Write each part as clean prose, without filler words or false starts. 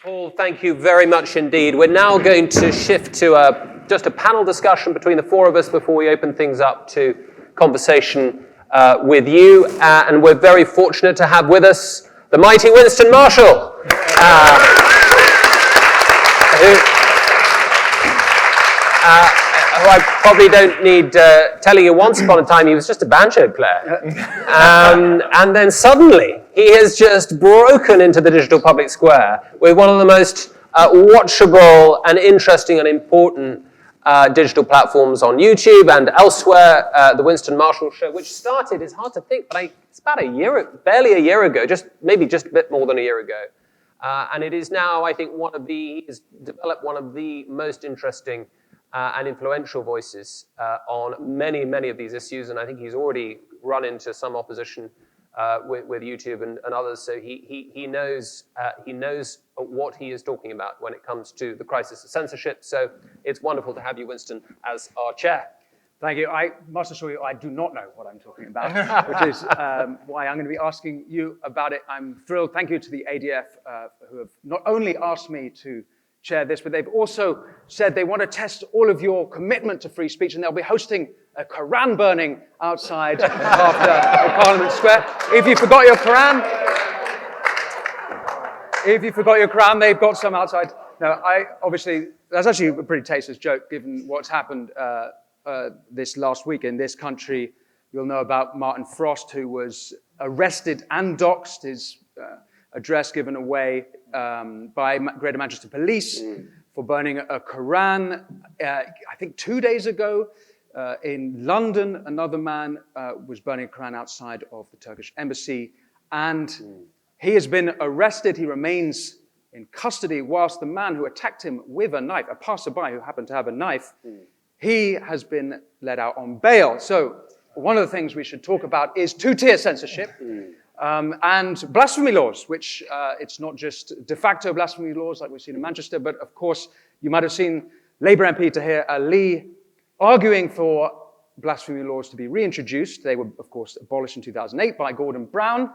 Paul, thank you very much indeed. We're now going to shift to just a panel discussion between the four of us before we open things up to conversation with you. And we're very fortunate to have with us the mighty Winston Marshall, who I probably don't need telling you, once upon a time he was just a banjo player. And then suddenly he has just broken into the digital public square with one of the most watchable and interesting and important digital platforms on YouTube and elsewhere, the Winston Marshall Show, which started, it's hard to think, but it's about barely a year ago, maybe just a bit more than a year ago. And it is now, I think, he's developed one of the most interesting and influential voices on many, many of these issues, and I think he's already run into some opposition with YouTube and others. So he knows what he is talking about when it comes to the crisis of censorship. So it's wonderful to have you, Winston, as our chair. Thank you. I must assure you, I do not know what I'm talking about, which is why I'm going to be asking you about it. I'm thrilled. Thank you to the ADF who have not only asked me to chair this, but they've also said they want to test all of your commitment to free speech, and they'll be hosting a Quran burning outside after Parliament Square. If you forgot your Quran, they've got some outside. No, that's actually a pretty tasteless joke, given what's happened this last week in this country. You'll know about Martin Frost, who was arrested and doxxed, his address given away by Greater Manchester Police for burning a Quran. I think 2 days ago in London, another man was burning a Quran outside of the Turkish embassy, and he has been arrested. He remains in custody whilst the man who attacked him with a knife, a passerby who happened to have a knife, he has been let out on bail. So one of the things we should talk about is two-tier censorship. And blasphemy laws, which it's not just de facto blasphemy laws like we've seen in Manchester, but of course you might have seen Labour MP Tahir Ali arguing for blasphemy laws to be reintroduced. They were, of course, abolished in 2008 by Gordon Brown,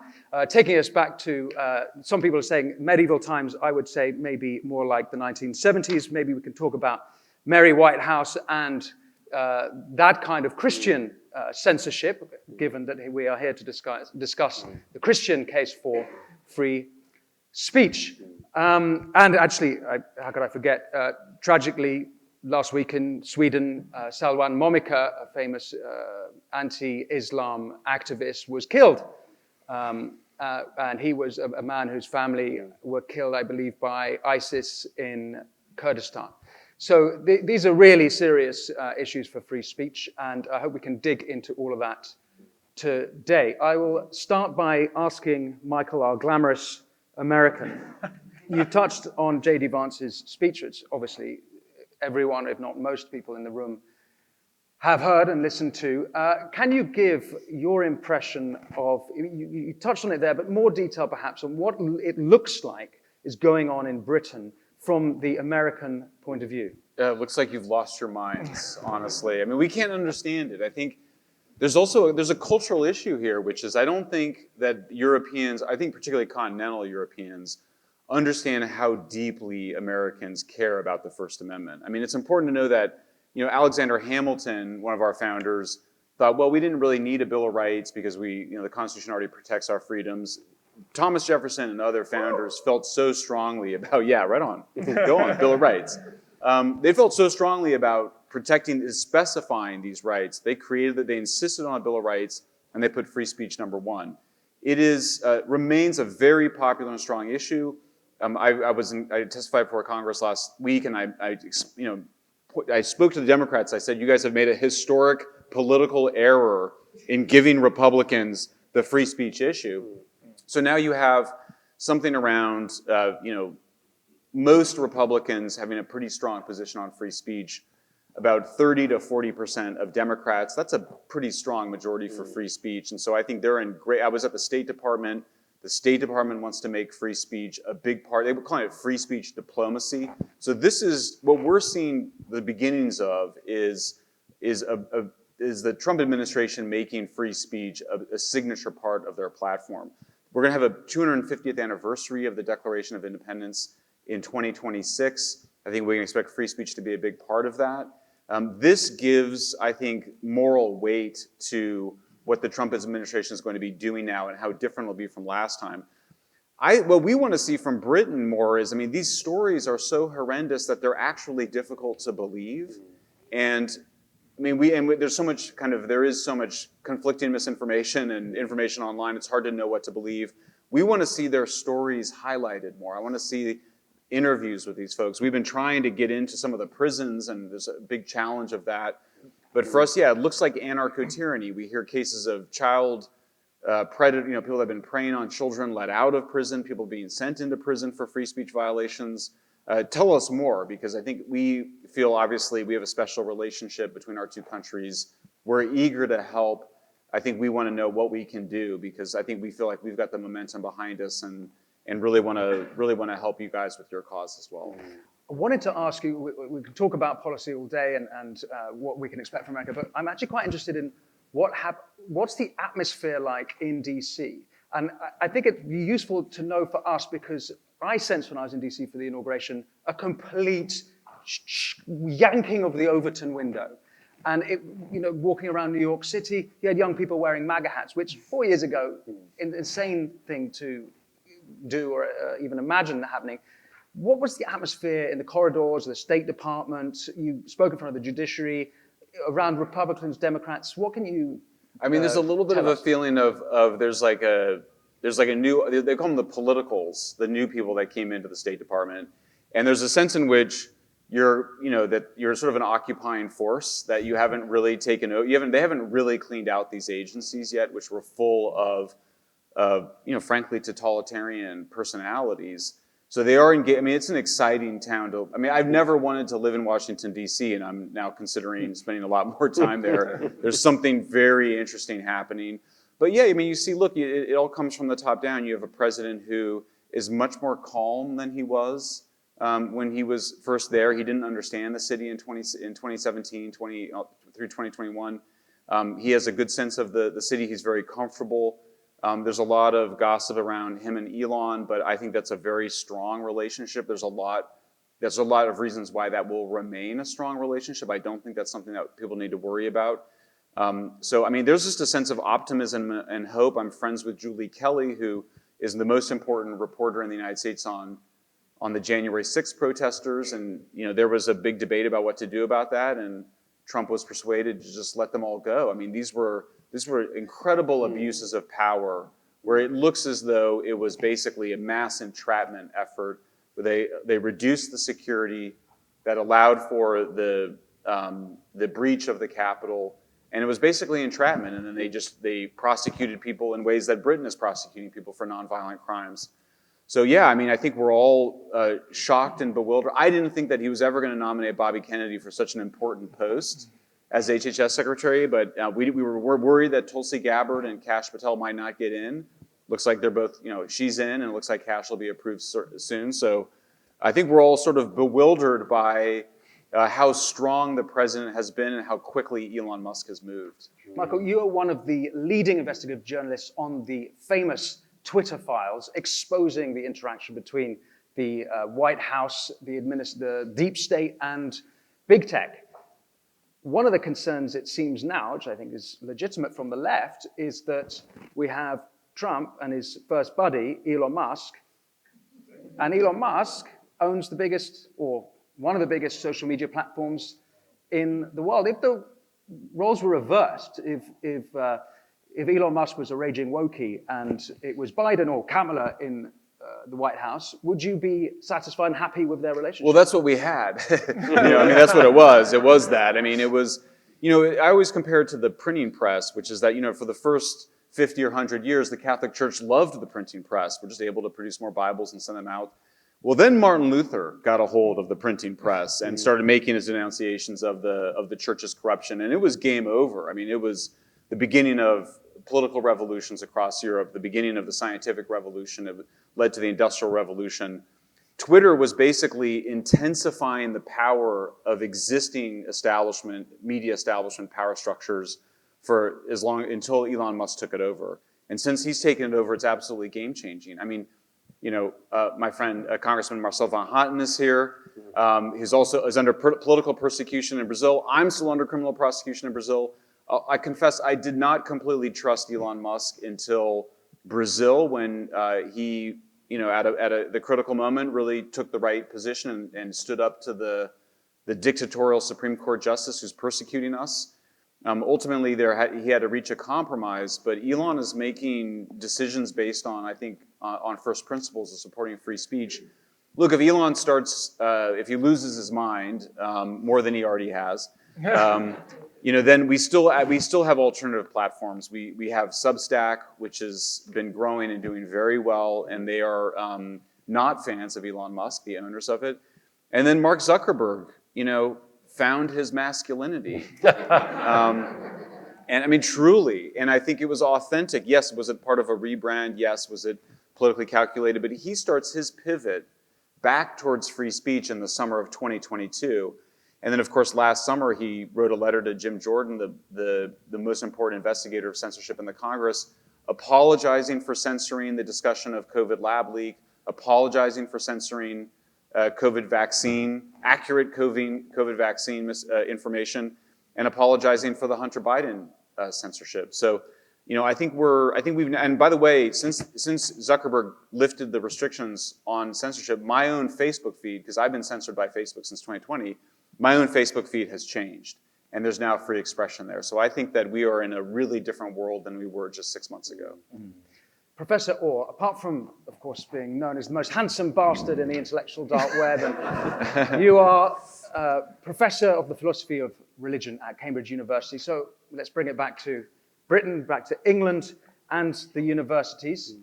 taking us back to, some people are saying medieval times. I would say maybe more like the 1970s. Maybe we can talk about Mary Whitehouse and that kind of Christian censorship, given that we are here to discuss the Christian case for free speech. And actually, how could I forget, tragically, last week in Sweden, Salwan Momika, a famous anti-Islam activist, was killed. And he was a man whose family were killed, I believe, by ISIS in Kurdistan. So these are really serious issues for free speech, and I hope we can dig into all of that today. I will start by asking Michael, our glamorous American. You touched on J.D. Vance's speech, which obviously everyone, if not most people in the room, have heard and listened to. Can you give your impression of, you touched on it there, but more detail perhaps on what it looks like is going on in Britain from the American point of view? It looks like you've lost your minds, honestly. I mean, we can't understand it. I think there's a cultural issue here, which is I don't think that Europeans, I think particularly continental Europeans, understand how deeply Americans care about the First Amendment. I mean, it's important to know that, Alexander Hamilton, one of our founders, thought, well, we didn't really need a Bill of Rights because the Constitution already protects our freedoms. Thomas Jefferson and other founders felt so strongly about, right on, go on, Bill of Rights. They felt so strongly about protecting, specifying these rights. They insisted on a Bill of Rights, and they put free speech number one. It remains a very popular and strong issue. I testified before Congress last week, and I spoke to the Democrats. I said, you guys have made a historic political error in giving Republicans the free speech issue. So now you have something around, most Republicans having a pretty strong position on free speech, about 30 to 40% of Democrats. That's a pretty strong majority for free speech. And so I think they're in great, I was at the State Department. The State Department wants to make free speech a big part. They were calling it free speech diplomacy. So this is what we're seeing the beginnings of is the Trump administration making free speech a signature part of their platform. We're going to have a 250th anniversary of the Declaration of Independence in 2026. I think we can expect free speech to be a big part of that. This gives, I think, moral weight to what the Trump administration is going to be doing now and how different it'll be from last time. What we want to see from Britain more is, I mean, these stories are so horrendous that they're actually difficult to believe. And I mean, there's so much there is so much conflicting misinformation and information online, it's hard to know what to believe. We want to see their stories highlighted more. I want to see interviews with these folks. We've been trying to get into some of the prisons, and there's a big challenge of that. But for us, yeah, it looks like anarcho-tyranny. We hear cases of child predator, people that have been preying on children let out of prison, people being sent into prison for free speech violations. Tell us more, because I think we feel, obviously, we have a special relationship between our two countries. We're eager to help. I think we want to know what we can do, because I think we feel like we've got the momentum behind us and really want to help you guys with your cause as well. I wanted to ask you, we could talk about policy all day and what we can expect from America, but I'm actually quite interested in what's the atmosphere like in DC? And I think it'd be useful to know for us, because I sensed when I was in DC for the inauguration, a complete yanking of the Overton window. And walking around New York City, you had young people wearing MAGA hats, which 4 years ago, an insane thing to do or even imagine happening. What was the atmosphere in the corridors, the State Department? You spoke in front of the judiciary, around Republicans, Democrats. What can you I mean, there's a little bit of a feeling of there's like a new, they call them the politicals, the new people that came into the State Department. And there's a sense in which that you're sort of an occupying force, that you haven't really taken over. They haven't really cleaned out these agencies yet, which were full of frankly, totalitarian personalities. So they are engaged. I mean, it's an exciting town to, I've never wanted to live in Washington, D.C., and I'm now considering spending a lot more time there. There's something very interesting happening. But yeah, you see, look, it all comes from the top down. You have a president who is much more calm than he was when he was first there. He didn't understand the city in 2017, through 2021. He has a good sense of the city. He's very comfortable. There's a lot of gossip around him and Elon, but I think that's a very strong relationship. There's a lot of reasons why that will remain a strong relationship. I don't think that's something that people need to worry about. There's just a sense of optimism and hope. I'm friends with Julie Kelly, who is the most important reporter in the United States on the January 6th protesters. And there was a big debate about what to do about that, and Trump was persuaded to just let them all go. These were incredible abuses of power, where it looks as though it was basically a mass entrapment effort, where they reduced the security that allowed for the breach of the Capitol, and it was basically entrapment. And then they prosecuted people in ways that Britain is prosecuting people for nonviolent crimes. So yeah, I think we're all shocked and bewildered. I didn't think that he was ever going to nominate Bobby Kennedy for such an important post as HHS secretary, but we were worried that Tulsi Gabbard and Kash Patel might not get in. Looks like they're both, she's in, and it looks like Kash will be approved soon. So I think we're all sort of bewildered by how strong the president has been and how quickly Elon Musk has moved. Michael, you are one of the leading investigative journalists on the famous Twitter files, exposing the interaction between the White House, the deep state, and big tech. One of the concerns, it seems now, which I think is legitimate from the left, is that we have Trump and his first buddy, Elon Musk, and Elon Musk owns the biggest, or one of the biggest, social media platforms in the world. If the roles were reversed, if Elon Musk was a raging wokie and it was Biden or Kamala in the White House, would you be satisfied and happy with their relationship? Well, that's what we had. That's what it was. It was that. It was, I always compare it to the printing press, which is that, for the first 50 or 100 years, the Catholic Church loved the printing press. We're just able to produce more Bibles and send them out. Well, then Martin Luther got a hold of the printing press and started making his denunciations of the church's corruption, and it was game over. It was the beginning of political revolutions across Europe, the beginning of the scientific revolution. It led to the Industrial Revolution. Twitter was basically intensifying the power of existing media establishment power structures until Elon Musk took it over. And since he's taken it over, it's absolutely game-changing. my friend Congressman Marcel Van Houten is here. He's also under political persecution in Brazil. I'm still under criminal prosecution in Brazil. I confess I did not completely trust Elon Musk until Brazil, when he, at the critical moment, really took the right position and stood up to the dictatorial Supreme Court justice who's persecuting us. Ultimately, he had to reach a compromise, but Elon is making decisions based on, I think, on first principles of supporting free speech. Look, if Elon starts, if he loses his mind more than he already has, then we still have alternative platforms. We have Substack, which has been growing and doing very well, and they are not fans of Elon Musk, the owners of it. And then Mark Zuckerberg, found his masculinity. And I mean, truly, and I think it was authentic. Yes, was it part of a rebrand? Yes, was it politically calculated? But he starts his pivot back towards free speech in the summer of 2022. And then, of course, last summer, he wrote a letter to Jim Jordan, the most important investigator of censorship in the Congress, apologizing for censoring the discussion of COVID lab leak, apologizing for censoring COVID vaccine, accurate COVID vaccine information, and apologizing for the Hunter Biden censorship. So, I think we've, and by the way, since Zuckerberg lifted the restrictions on censorship, my own Facebook feed, because I've been censored by Facebook since 2020, my own Facebook feed has changed, and there's now free expression there. So I think that we are in a really different world than we were just 6 months ago. Mm. Professor Orr, apart from, of course, being known as the most handsome bastard in the intellectual dark web, and you are Professor of the Philosophy of Religion at Cambridge University. So let's bring it back to Britain, back to England and the universities.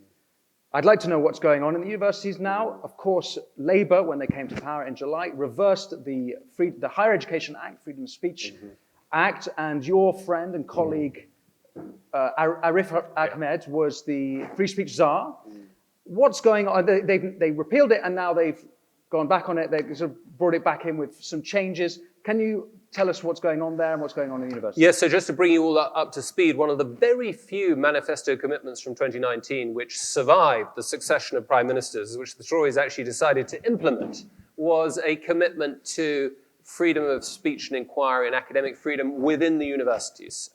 I'd like to know what's going on in the universities now. Of course, Labour, when they came to power in July, reversed the Higher Education Act, Freedom of Speech Act, and your friend and colleague, Arif Ahmed, was the free speech czar. What's going on? They repealed it, and now they've gone back on it. They sort of brought it back in with some changes. Can you tell us what's going on there and what's going on in the university? Yes, so just to bring you all up to speed, one of the very few manifesto commitments from 2019 which survived the succession of prime ministers, which the Tories actually decided to implement, was a commitment to freedom of speech and inquiry and academic freedom within the universities.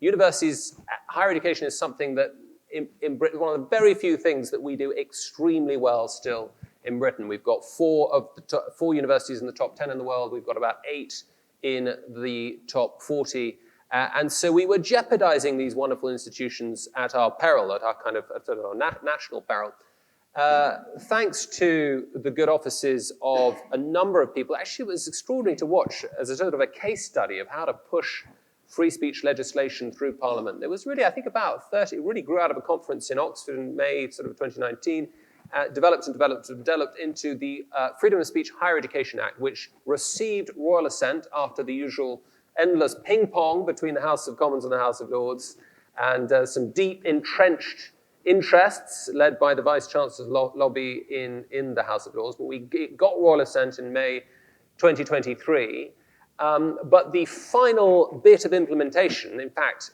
Universities, higher education is something that in Britain, one of the very few things that we do extremely well still in Britain. We've got four universities in the top 10 in the world. We've got about 8 in the top 40. And so we were jeopardizing these wonderful institutions at our peril, at our kind of national peril. Thanks to the good offices of a number of people. Actually, it was extraordinary to watch as a sort of a case study of how to push free speech legislation through Parliament. There was really, I think, about 30, it really grew out of a conference in Oxford in May sort of 2019, developed into the Freedom of Speech Higher Education Act, which received royal assent after the usual endless ping-pong between the House of Commons and the House of Lords, and some deep entrenched interests led by the Vice-Chancellor's lobby in the House of Lords. But we got royal assent in May 2023. But the final bit of implementation, in fact,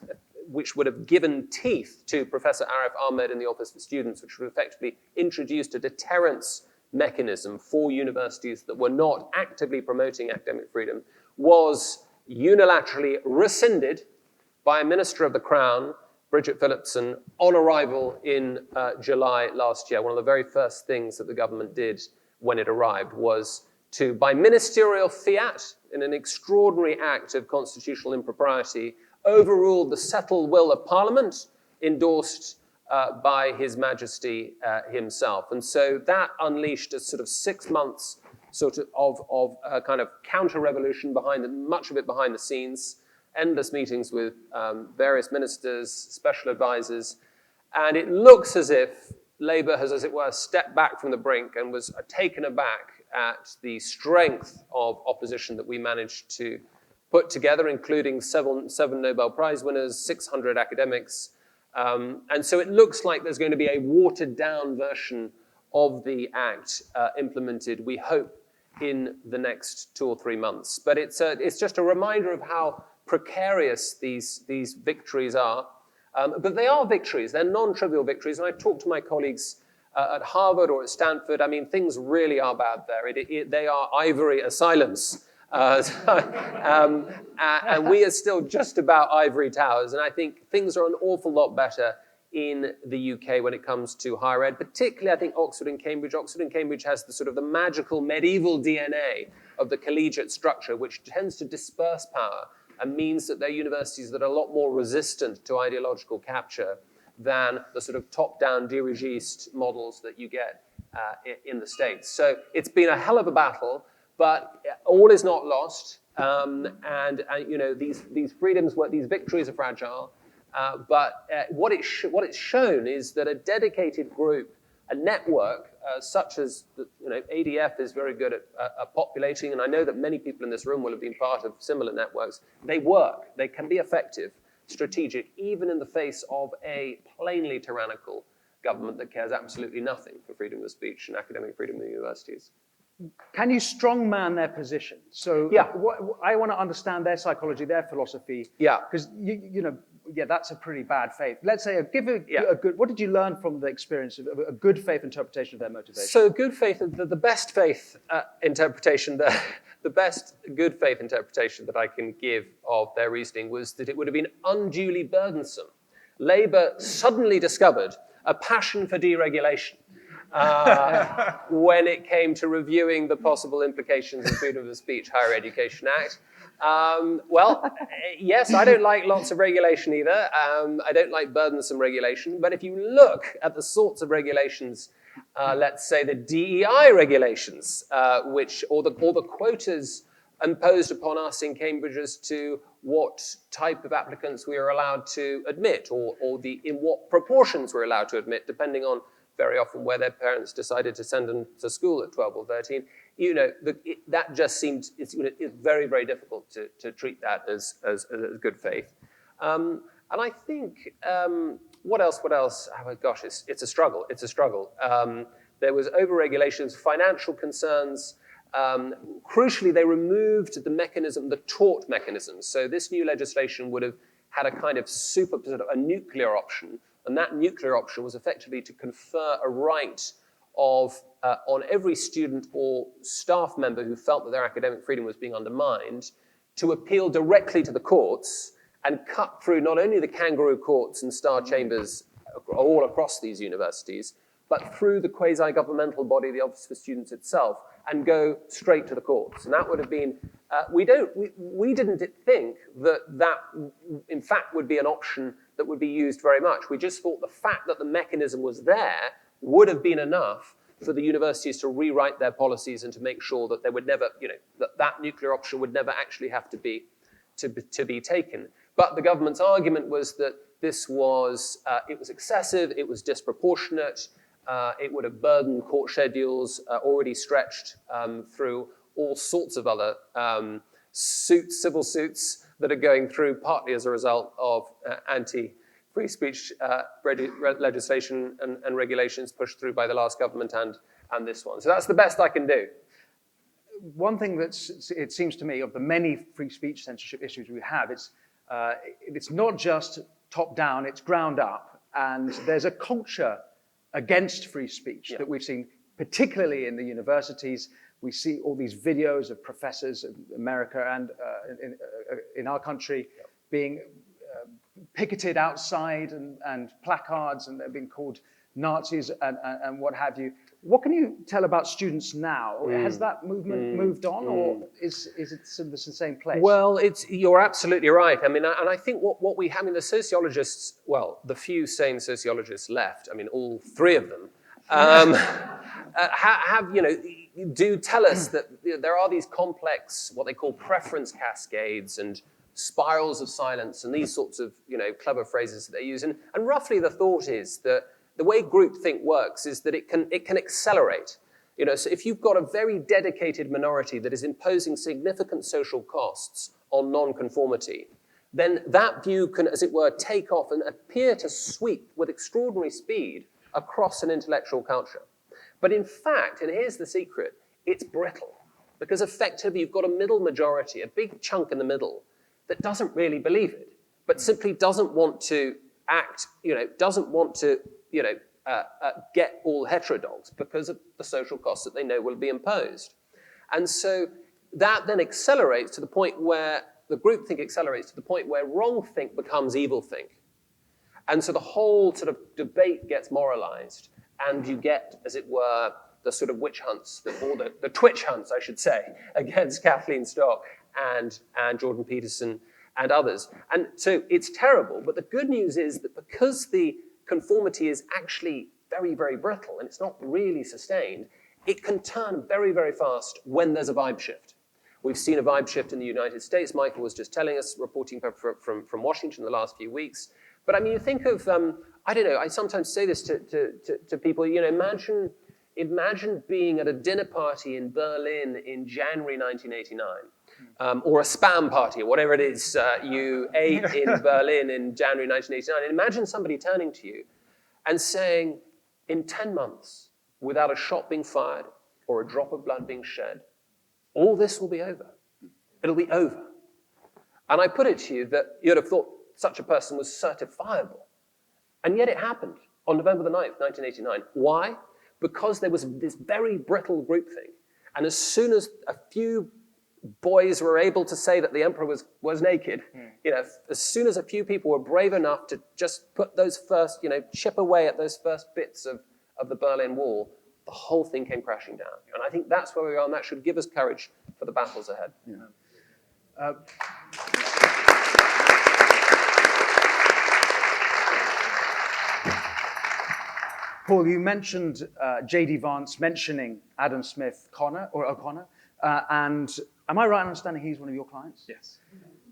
which would have given teeth to Professor Arif Ahmed in the Office for Students, which would have effectively introduced a deterrence mechanism for universities that were not actively promoting academic freedom, was unilaterally rescinded by a Minister of the Crown, Bridget Phillipson, on arrival in July last year. One of the very first things that the government did when it arrived was to, by ministerial fiat, in an extraordinary act of constitutional impropriety, overruled the settled will of Parliament, endorsed by His Majesty himself. And so that unleashed a sort of 6 months sort of kind of counter-revolution much of it behind the scenes, endless meetings with various ministers, special advisors, and it looks as if Labour has, as it were, stepped back from the brink and was taken aback at the strength of opposition that we managed to put together, including seven Nobel Prize winners, 600 academics. And so it looks like there's going to be a watered-down version of the Act implemented, we hope, in the next 2 or 3 months. But it's just a reminder of how precarious these victories are. But they are victories. They're non-trivial victories. And I talked to my colleagues at Harvard or at Stanford, I mean, things really are bad there. They are ivory asylums. And we are still just about ivory towers. And I think things are an awful lot better in the UK when it comes to higher ed, particularly I think Oxford and Cambridge. Oxford and Cambridge has the sort of the magical medieval DNA of the collegiate structure, which tends to disperse power and means that they're universities that are a lot more resistant to ideological capture than the sort of top-down dirigiste models that you get in the States. So it's been a hell of a battle, but all is not lost. And you know, these freedoms, these victories are fragile. But what it's shown is that a dedicated group, a network, such as ADF is very good at populating, and I know that many people in this room will have been part of similar networks. They work. They can be effective, strategic, even in the face of a plainly tyrannical government that cares absolutely nothing for freedom of speech and academic freedom in the universities. Can you strongman their position? So yeah. I want to understand their psychology, their philosophy. Yeah. Because that's a pretty bad faith. Let's say, give a good. What did you learn from the experience of a good faith interpretation of their motivation? So good faith, the best faith interpretation, the best good faith interpretation that I can give of their reasoning was that it would have been unduly burdensome. Labour suddenly discovered a passion for deregulation. When it came to reviewing the possible implications of Freedom of Speech Higher Education Act. Yes, I don't like lots of regulation either. I don't like burdensome regulation. But if you look at the sorts of regulations, let's say the DEI regulations, or the quotas imposed upon us in Cambridge as to what type of applicants we are allowed to admit, or in what proportions we're allowed to admit, depending on very often where their parents decided to send them to school at 12 or 13, that just seems, it's very, very difficult to treat that as good faith. And I think, what else? Oh my gosh, it's a struggle. There was over-regulations, financial concerns. Crucially, they removed the mechanism, the tort mechanism. So this new legislation would have had a kind of a nuclear option. And that nuclear option was effectively to confer a right on every student or staff member who felt that their academic freedom was being undermined to appeal directly to the courts and cut through not only the kangaroo courts and star chambers all across these universities, but through the quasi-governmental body, the Office for Students itself, and go straight to the courts. And that would have been, we didn't think that in fact would be an option that would be used very much. We just thought the fact that the mechanism was there would have been enough for the universities to rewrite their policies and to make sure that they would never, that nuclear option would never actually have to be taken. But the government's argument was that this was, it was excessive, it was disproportionate, it would have burdened court schedules already stretched through all sorts of other civil suits that are going through partly as a result of anti-free speech legislation and regulations pushed through by the last government and this one. So that's the best I can do. One thing it seems to me, of the many free speech censorship issues we have, it's not just top down, it's ground up. And there's a culture against free speech that we've seen, particularly in the universities. We see all these videos of professors in America and in our country being picketed outside and placards, and they're being called Nazis and what have you. What can you tell about students now? Has that movement moved on, or is it sort of the same place? Well, you're absolutely right. I mean, and I think what we have in the sociologists, well, the few sane sociologists left, I mean, all three of them, do tell us that there are these complex, what they call preference cascades and spirals of silence and these sorts of, clever phrases that they use. And roughly the thought is that the way groupthink works is that it can accelerate. So if you've got a very dedicated minority that is imposing significant social costs on nonconformity, then that view can, as it were, take off and appear to sweep with extraordinary speed across an intellectual culture. But in fact, and here's the secret, it's brittle. Because effectively you've got a middle majority, a big chunk in the middle, that doesn't really believe it, but simply doesn't want to act, doesn't want to, get all heterodox because of the social costs that they know will be imposed. And so that then accelerates to the point where the groupthink accelerates to the point where wrongthink becomes evilthink. And so the whole sort of debate gets moralized, and you get, as it were, the sort of witch hunts, or the twitch hunts, I should say, against Kathleen Stock and Jordan Peterson and others. And so it's terrible, but the good news is that because the conformity is actually very, very brittle and it's not really sustained, it can turn very, very fast when there's a vibe shift. We've seen a vibe shift in the United States. Michael was just telling us, reporting from Washington the last few weeks. But I mean, you think of, I don't know, I sometimes say this to people, you know, imagine being at a dinner party in Berlin in January 1989, or a spam party, or whatever it is you ate in Berlin in January 1989. And imagine somebody turning to you and saying, in 10 months, without a shot being fired or a drop of blood being shed, all this will be over. It'll be over. And I put it to you that you'd have thought such a person was certifiable. And yet it happened on November the 9th, 1989. Why? Because there was this very brittle groupthink. And as soon as a few boys were able to say that the emperor was naked, you know, as soon as a few people were brave enough to just put those first, you know, chip away at those first bits of the Berlin Wall, the whole thing came crashing down. And I think that's where we are, and that should give us courage for the battles ahead. Yeah. Paul, you mentioned J.D. Vance mentioning Adam Smith O'Connor, and am I right in understanding he's one of your clients? Yes.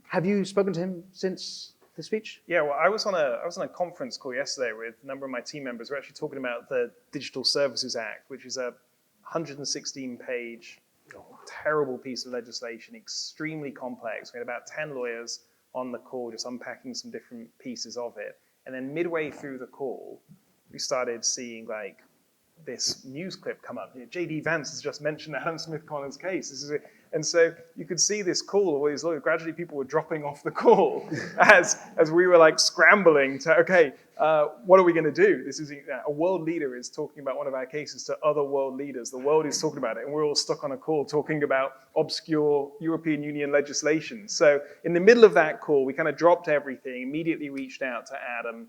Have you spoken to him since the speech? Yeah, well, I was on a conference call yesterday with a number of my team members. We're actually talking about the Digital Services Act, which is a 116-page, terrible piece of legislation, extremely complex. We had about 10 lawyers on the call just unpacking some different pieces of it. And then midway through the call, we started seeing like this news clip come up. J.D. Vance has just mentioned Adam Smith O'Connor's case. And so you could see this call, all these lawyers, gradually people were dropping off the call as we were like scrambling to, okay, what are we going to do? This is a world leader is talking about one of our cases to other world leaders. The world is talking about it, and we're all stuck on a call talking about obscure European Union legislation. So in the middle of that call, we kind of dropped everything, immediately reached out to Adam.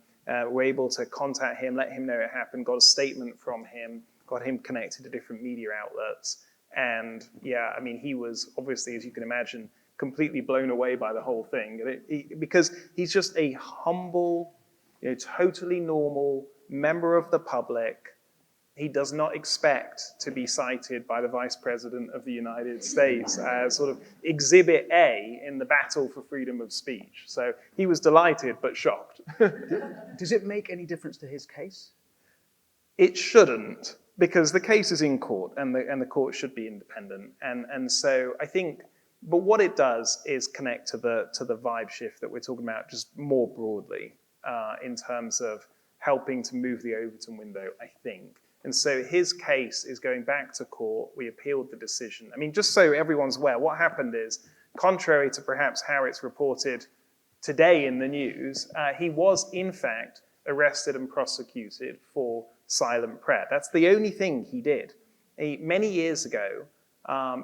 Were able to contact him, let him know it happened, got a statement from him, got him connected to different media outlets. And yeah, I mean, he was obviously, as you can imagine, completely blown away by the whole thing. Because he's just a humble, you know, totally normal member of the public. He does not expect to be cited by the Vice President of the United States as sort of Exhibit A in the battle for freedom of speech. So he was delighted but shocked. Does it make any difference to his case? It shouldn't, because the case is in court and the court should be independent. And so I think, but what it does is connect to the vibe shift that we're talking about just more broadly in terms of helping to move the Overton window, I think. And so his case is going back to court. We appealed the decision. I mean, just so everyone's aware, what happened is, contrary to perhaps how it's reported today in the news, he was in fact arrested and prosecuted for silent prayer. That's the only thing he did. Many years ago,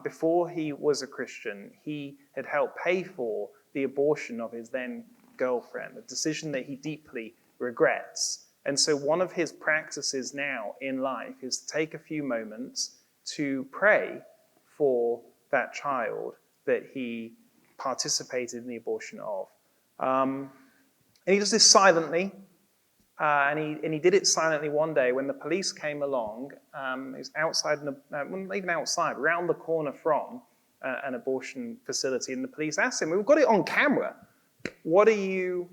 before he was a Christian, he had helped pay for the abortion of his then girlfriend, a decision that he deeply regrets. And so one of his practices now in life is to take a few moments to pray for that child that he participated in the abortion of. And he does this silently, and he did it silently one day when the police came along. He was outside, not even outside, around the corner from an abortion facility, and the police asked him, "We've got it on camera. What are you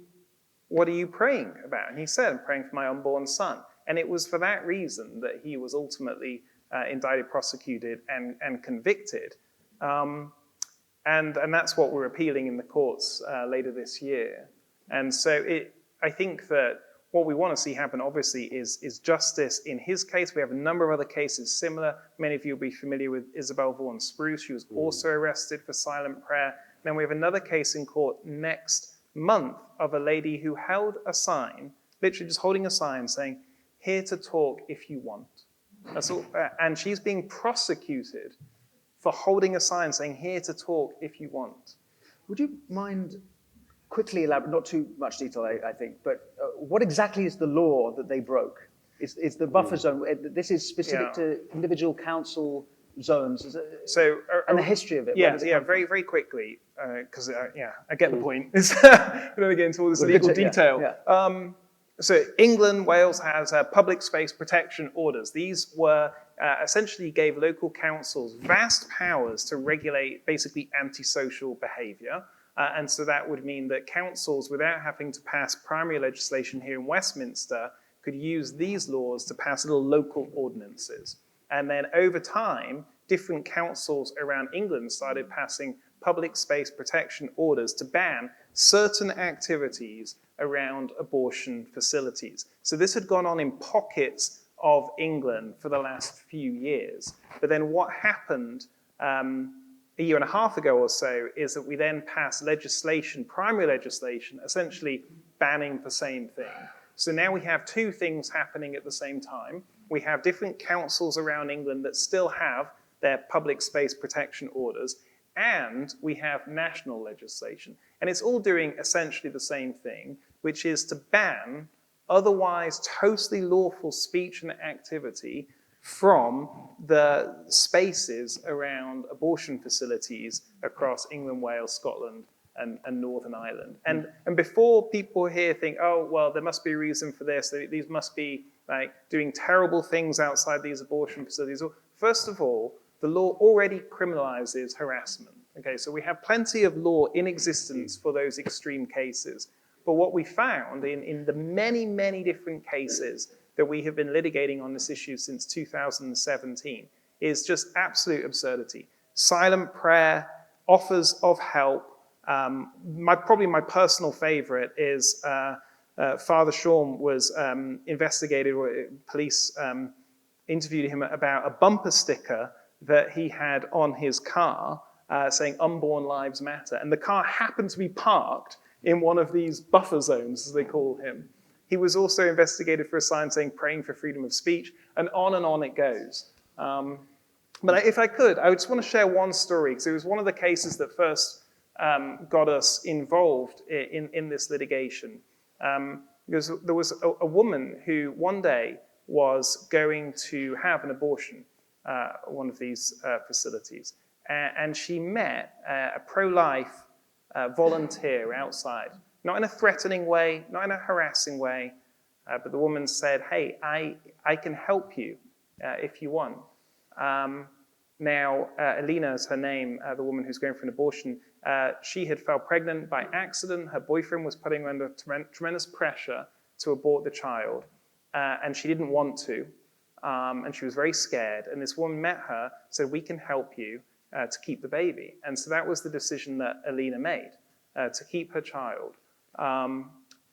praying about?" And he said, "I'm praying for my unborn son." And it was for that reason that he was ultimately indicted, prosecuted, and convicted. And that's what we're appealing in the courts later this year. And so I think that what we want to see happen, obviously, is justice in his case. We have a number of other cases similar. Many of you will be familiar with Isabel Vaughan-Spruce. She was also arrested for silent prayer. Then we have another case in court next month of a lady who held a sign, literally just holding a sign saying, here to talk if you want. That's all. And she's being prosecuted for holding a sign saying, here to talk if you want. Would you mind quickly elaborate, not too much detail, I think, but what exactly is the law that they broke? Is the buffer zone, this is specific to individual council zones, and the history of it? Yeah, very, very quickly, because I get the point. We don't get into all this legal detail. So England, Wales has public space protection orders. These were essentially gave local councils vast powers to regulate basically antisocial behavior. And so that would mean that councils, without having to pass primary legislation here in Westminster, could use these laws to pass little local ordinances. And then over time, different councils around England started passing public space protection orders to ban certain activities around abortion facilities. So this had gone on in pockets of England for the last few years. But then what happened a year and a half ago or so is that we then passed legislation, primary legislation, essentially banning the same thing. So now we have two things happening at the same time. We have different councils around England that still have their public space protection orders, and we have national legislation. And it's all doing essentially the same thing, which is to ban otherwise totally lawful speech and activity from the spaces around abortion facilities across England, Wales, Scotland, and Northern Ireland. And before people here think, oh, well, there must be a reason for this, these must be like doing terrible things outside these abortion facilities. First of all, the law already criminalizes harassment. Okay, so we have plenty of law in existence for those extreme cases. But what we found in the many, many different cases that we have been litigating on this issue since 2017 is just absolute absurdity. Silent prayer, offers of help. Probably my personal favorite is Father Sean was investigated, or police interviewed him about a bumper sticker that he had on his car saying unborn lives matter. And the car happened to be parked in one of these buffer zones, as they call him. He was also investigated for a sign saying praying for freedom of speech, and on it goes. But if I could, I just want to share one story, because it was one of the cases that first got us involved in this litigation. Because there was a woman who one day was going to have an abortion at one of these facilities. And she met a pro-life volunteer outside, not in a threatening way, not in a harassing way, but the woman said, hey, I can help you if you want. Now, Alina is her name, the woman who's going for an abortion. She had fell pregnant by accident. Her boyfriend was putting her under tremendous pressure to abort the child, and she didn't want to, and she was very scared. And this woman met her, said, we can help you to keep the baby. And so that was the decision that Alina made, to keep her child.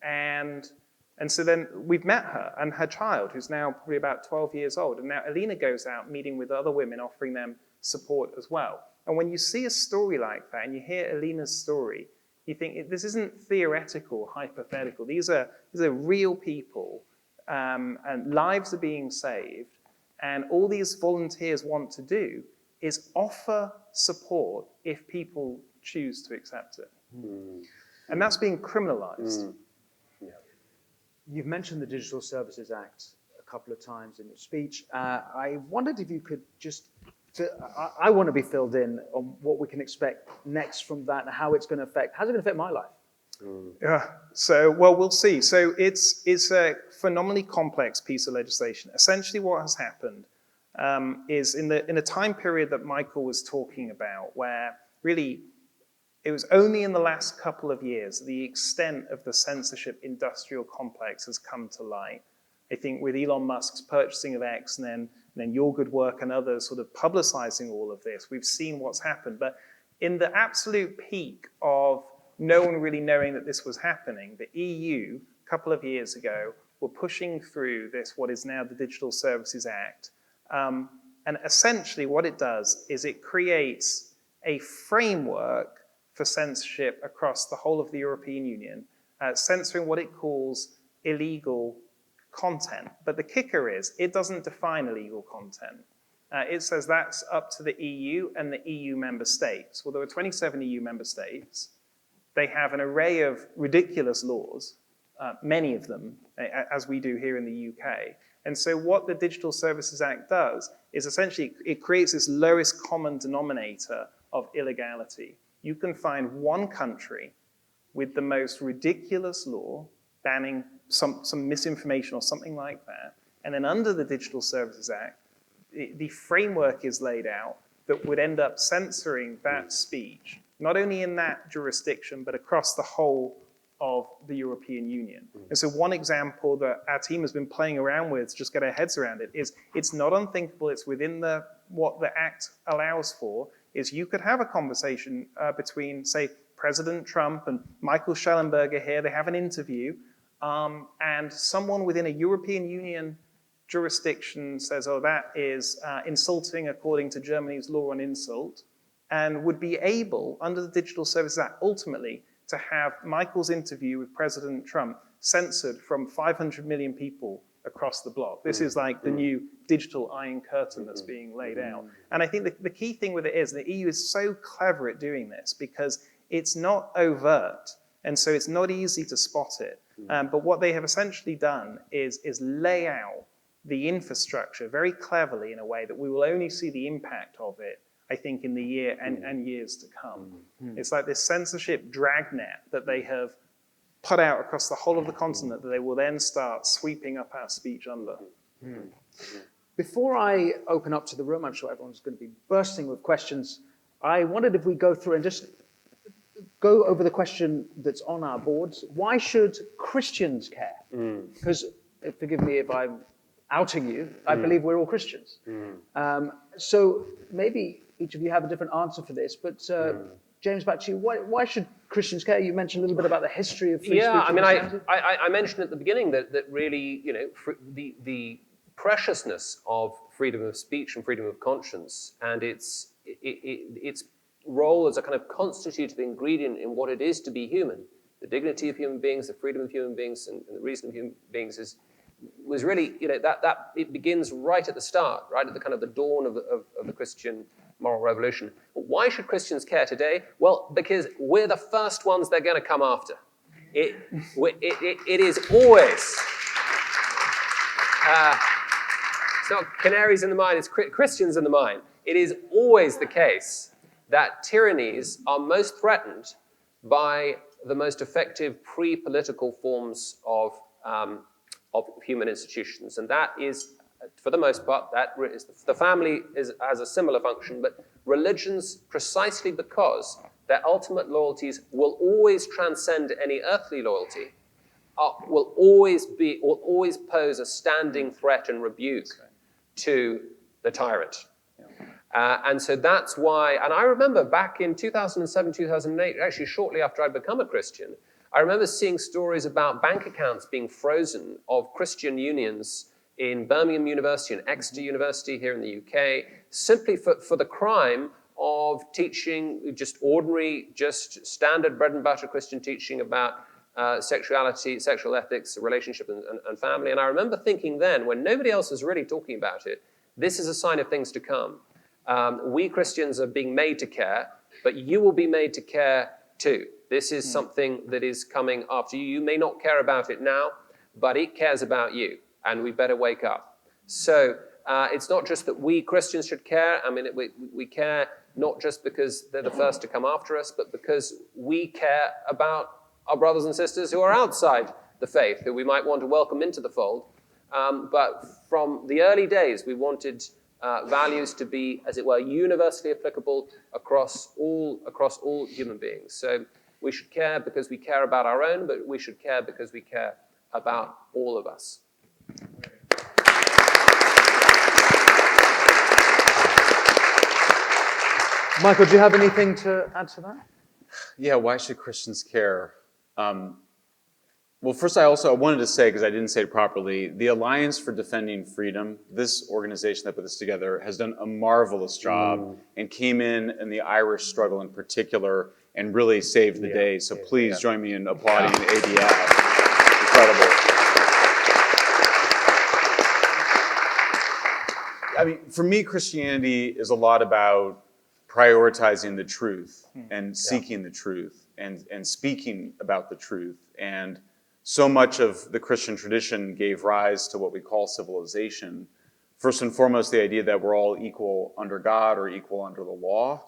And so then we've met her and her child, who's now probably about 12 years old. And now Alina goes out meeting with other women, offering them support as well. And when you see a story like that and you hear Alina's story, you think this isn't theoretical, hypothetical. These are real people, and lives are being saved. And all these volunteers want to do is offer support if people choose to accept it. And that's being criminalized. You've mentioned the Digital Services Act a couple of times in your speech. I wondered if you could just, I want to be filled in on what we can expect next from that and how it's going to affect, how's it going to affect my life? Yeah, so, well, we'll see. So it's a phenomenally complex piece of legislation. Essentially what has happened is in the time period that Michael was talking about, where really it was only in the last couple of years the extent of the censorship industrial complex has come to light. I think with Elon Musk's purchasing of X and then your good work and others sort of publicizing all of this, we've seen what's happened. But in the absolute peak of no one really knowing that this was happening, the EU, a couple of years ago, were pushing through this, what is now the Digital Services Act. And essentially what it does is it creates a framework for censorship across the whole of the European Union, censoring what it calls illegal content. But the kicker is, it doesn't define illegal content. It says that's up to the EU and the EU member states. Well, there are 27 EU member states. They have an array of ridiculous laws, many of them, as we do here in the UK. And so what the Digital Services Act does is essentially it creates this lowest common denominator of illegality. You can find one country with the most ridiculous law banning some misinformation or something like that. And then under the Digital Services Act, the framework is laid out that would end up censoring that speech, not only in that jurisdiction, but across the whole of the European Union. And so one example that our team has been playing around with to just get our heads around it is it's not unthinkable, it's within what the Act allows for, is you could have a conversation between, say, President Trump and Michael Shellenberger here, they have an interview, and someone within a European Union jurisdiction says, oh, that is insulting according to Germany's law on insult, and would be able, under the Digital Services Act, ultimately, to have Michael's interview with President Trump censored from 500 million people across the block. This is like the new digital Iron Curtain that's being laid out. And I think the key thing with it is the EU is so clever at doing this because it's not overt, and so it's not easy to spot it. But what they have essentially done is lay out the infrastructure very cleverly in a way that we will only see the impact of it, I think, in the year and years to come. It's like this censorship dragnet that they have put out across the whole of the continent that they will then start sweeping up our speech under. Before I open up to the room, I'm sure everyone's going to be bursting with questions. I wondered if we go through and just go over the question that's on our boards. Why should Christians care? Because, forgive me if I'm outing you, I believe we're all Christians. So maybe each of you have a different answer for this, but James, back to you. Why should Christians care? You mentioned a little bit about the history of free speech. Yeah, I mean, I mentioned at the beginning that really, you know, the preciousness of freedom of speech and freedom of conscience and its role as a kind of constitutive ingredient in what it is to be human, the dignity of human beings, the freedom of human beings, and the reason of human beings was really, you know, that it begins right at the start, right at the kind of the dawn of the Christian moral revolution. But why should Christians care today? Well, because we're the first ones they're going to come after. It is always, it's not canaries in the mine, it's Christians in the mine. It is always the case that tyrannies are most threatened by the most effective pre-political forms of human institutions. And that is, for the most part, the family has a similar function, but religions, precisely because their ultimate loyalties will always transcend any earthly loyalty, will always pose a standing threat and rebuke to the tyrant. And so that's why, and I remember back in 2007, 2008, actually shortly after I'd become a Christian, I remember seeing stories about bank accounts being frozen of Christian unions in Birmingham University and Exeter University here in the UK, simply for the crime of teaching just ordinary, just standard bread and butter Christian teaching about sexuality, sexual ethics, relationship and family. And I remember thinking then, when nobody else was really talking about it, this is a sign of things to come. We Christians are being made to care, but you will be made to care too. This is something that is coming after you. You may not care about it now, but it cares about you, and we better wake up. So it's not just that we Christians should care. I mean, we care not just because they're the first to come after us, but because we care about our brothers and sisters who are outside the faith, who we might want to welcome into the fold. But from the early days, we wanted values to be, as it were, universally applicable across all human beings. So we should care because we care about our own, but we should care because we care about all of us. Michael, do you have anything to add to that? Yeah, why should Christians care? Well, first I wanted to say, because I didn't say it properly, the Alliance for Defending Freedom, this organization that put this together, has done a marvelous job and came in the Irish struggle in particular and really saved the day. So please join me in applauding ADF. Incredible. I mean, for me, Christianity is a lot about prioritizing the truth and seeking the truth and speaking about the truth. And so much of the Christian tradition gave rise to what we call civilization. First and foremost, the idea that we're all equal under God or equal under the law.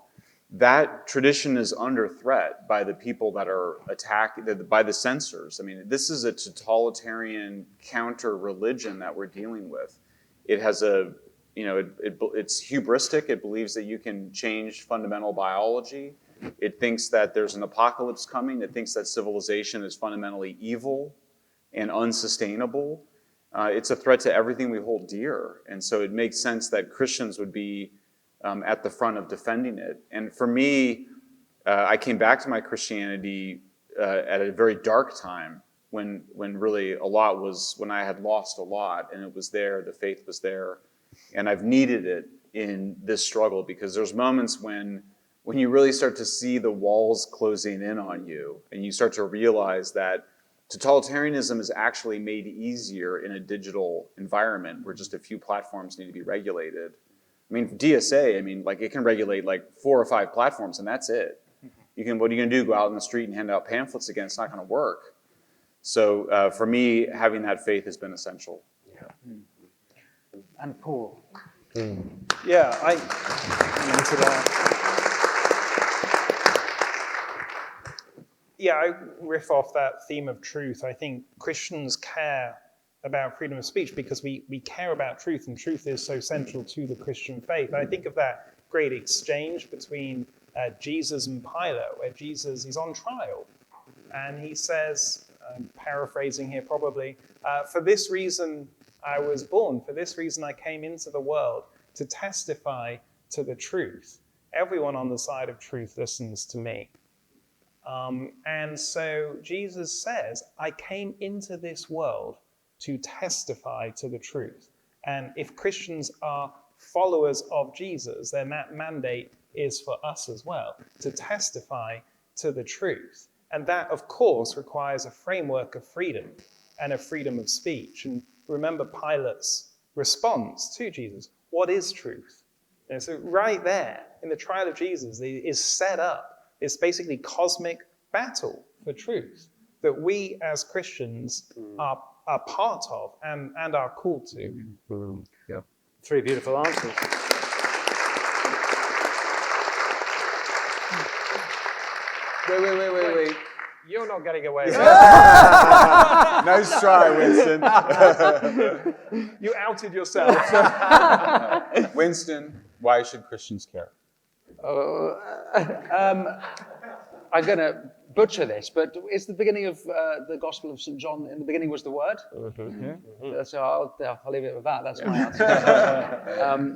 That tradition is under threat by the people that are attacked, by the censors. I mean, this is a totalitarian counter-religion that we're dealing with. It has it's hubristic. It believes that you can change fundamental biology. It thinks that there's an apocalypse coming. It thinks that civilization is fundamentally evil and unsustainable. It's a threat to everything we hold dear. And so it makes sense that Christians would be at the front of defending it. And for me, I came back to my Christianity at a very dark time when really when I had lost a lot, and it was there, the faith was there. And I've needed it in this struggle because there's moments when you really start to see the walls closing in on you, and you start to realize that totalitarianism is actually made easier in a digital environment where just a few platforms need to be regulated. I mean, DSA, it can regulate 4 or 5 platforms, and that's it. What are you going to do? Go out in the street and hand out pamphlets again? It's not going to work. So for me, having that faith has been essential. Yeah. And Paul. Yeah, into that. Yeah, I riff off that theme of truth. I think Christians care about freedom of speech because we care about truth, and truth is so central to the Christian faith. I think of that great exchange between Jesus and Pilate, where Jesus is on trial, and he says, I'm paraphrasing here probably, for this reason I was born, for this reason I came into the world, to testify to the truth. Everyone on the side of truth listens to me. And so Jesus says, I came into this world to testify to the truth. And if Christians are followers of Jesus, then that mandate is for us as well, to testify to the truth. And that, of course, requires a framework of freedom and a freedom of speech. And remember Pilate's response to Jesus, what is truth? And so right there, in the trial of Jesus, is set up this basically cosmic battle for truth that we as Christians are part of and are called to. Yeah. 3 beautiful answers. Wait. You're not getting away with it. Nice try, Winston. You outed yourself. Winston, why should Christians care? I'm going to butcher this, but it's the beginning of the Gospel of St. John. In the beginning was the Word. So I'll leave it with that. That's my answer.